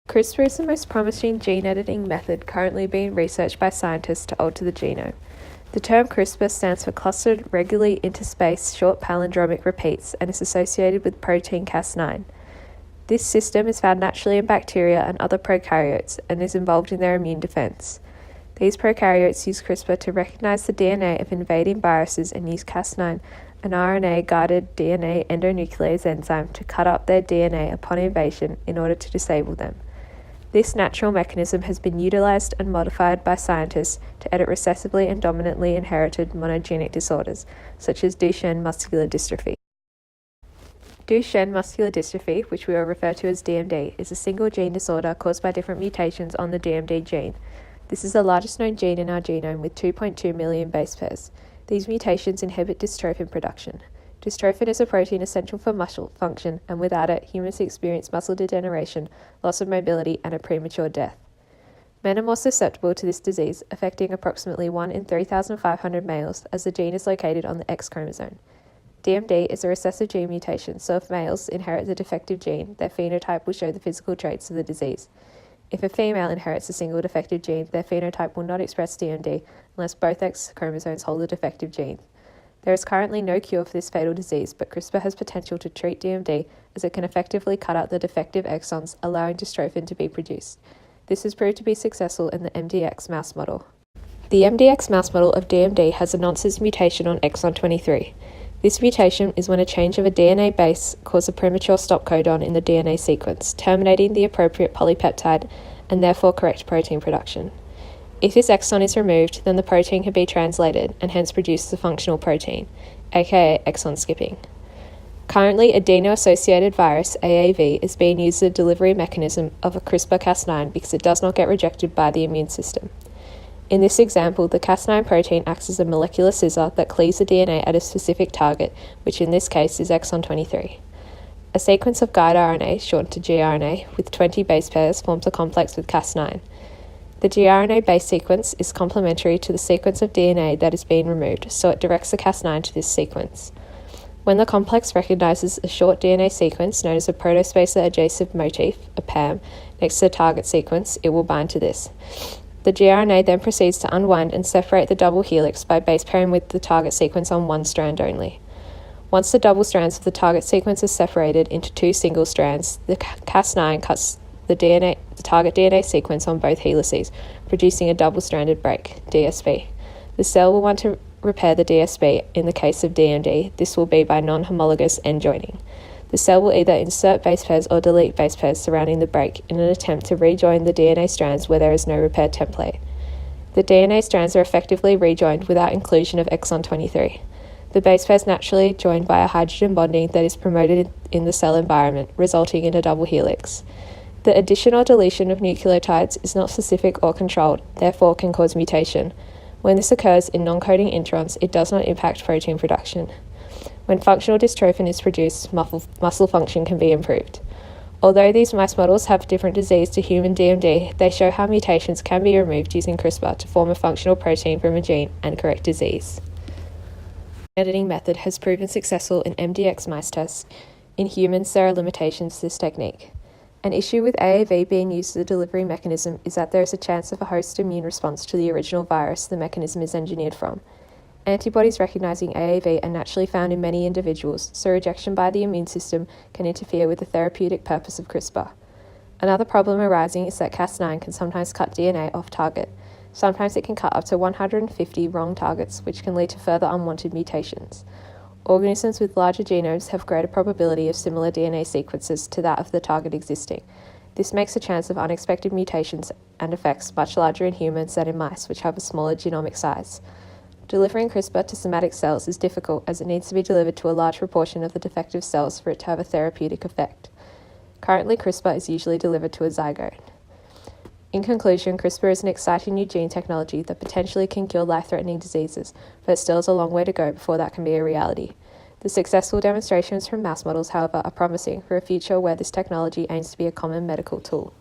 CRISPR is the most promising gene editing method currently being researched by scientists to alter the genome. The term CRISPR stands for Clustered Regularly Interspaced Short Palindromic Repeats and is associated with protein Cas9. This system is found naturally in bacteria and other prokaryotes and is involved in their immune defense. These prokaryotes use CRISPR to recognize the DNA of invading viruses and use Cas9, an RNA-guided DNA endonuclease enzyme, to cut up their DNA upon invasion in order to disable them. This natural mechanism has been utilized and modified by scientists to edit recessively and dominantly inherited monogenic disorders, such as Duchenne muscular dystrophy. Duchenne muscular dystrophy, which we will refer to as DMD, is a single gene disorder caused by different mutations on the DMD gene. This is the largest known gene in our genome with 2.2 million base pairs. These mutations inhibit dystrophin production. Dystrophin is a protein essential for muscle function, and without it, humans experience muscle degeneration, loss of mobility, and a premature death. Men are more susceptible to this disease, affecting approximately 1 in 3,500 males, as the gene is located on the X chromosome. DMD is a recessive gene mutation, so if males inherit the defective gene, their phenotype will show the physical traits of the disease. If a female inherits a single defective gene, their phenotype will not express DMD unless both X chromosomes hold the defective gene. There is currently no cure for this fatal disease, but CRISPR has potential to treat DMD as it can effectively cut out the defective exons, allowing dystrophin to be produced. This has proved to be successful in the MDX mouse model. The MDX mouse model of DMD has a nonsense mutation on exon 23. This mutation is when a change of a DNA base causes a premature stop codon in the DNA sequence, terminating the appropriate polypeptide and therefore correct protein production. If this exon is removed, then the protein can be translated and hence produces a functional protein, aka exon skipping. Currently, adeno-associated virus, AAV, is being used as a delivery mechanism of a CRISPR-Cas9 because it does not get rejected by the immune system. In this example, the Cas9 protein acts as a molecular scissor that cleaves the DNA at a specific target, which in this case is exon 23. A sequence of guide RNA, shortened to gRNA, with 20 base pairs forms a complex with Cas9. The gRNA base sequence is complementary to the sequence of DNA that is being removed, so it directs the Cas9 to this sequence. When the complex recognizes a short DNA sequence known as a protospacer adjacent motif, a PAM, next to the target sequence, it will bind to this. The gRNA then proceeds to unwind and separate the double helix by base pairing with the target sequence on one strand only. Once the double strands of the target sequence are separated into two single strands, the Cas9 cuts the target DNA sequence on both helices, producing a double-stranded break, DSB. The cell will want to repair the DSB. In the case of DMD, this will be by non-homologous end joining. The cell will either insert base pairs or delete base pairs surrounding the break in an attempt to rejoin the DNA strands where there is no repair template. The DNA strands are effectively rejoined without inclusion of exon 23. The base pairs naturally join by a hydrogen bonding that is promoted in the cell environment, resulting in a double helix. The addition or deletion of nucleotides is not specific or controlled, therefore can cause mutation. When this occurs in non-coding introns, it does not impact protein production. When functional dystrophin is produced, muscle function can be improved. Although these mice models have different disease to human DMD, they show how mutations can be removed using CRISPR to form a functional protein from a gene and correct disease. The editing method has proven successful in MDX mice tests. In humans, there are limitations to this technique. An issue with AAV being used as a delivery mechanism is that there is a chance of a host immune response to the original virus the mechanism is engineered from. Antibodies recognizing AAV are naturally found in many individuals, so rejection by the immune system can interfere with the therapeutic purpose of CRISPR. Another problem arising is that Cas9 can sometimes cut DNA off target. Sometimes it can cut up to 150 wrong targets, which can lead to further unwanted mutations. Organisms with larger genomes have greater probability of similar DNA sequences to that of the target existing. This makes the chance of unexpected mutations and effects much larger in humans than in mice, which have a smaller genomic size. Delivering CRISPR to somatic cells is difficult as it needs to be delivered to a large proportion of the defective cells for it to have a therapeutic effect. Currently, CRISPR is usually delivered to a zygote. In conclusion, CRISPR is an exciting new gene technology that potentially can cure life-threatening diseases, but it still has a long way to go before that can be a reality. The successful demonstrations from mouse models, however, are promising for a future where this technology aims to be a common medical tool.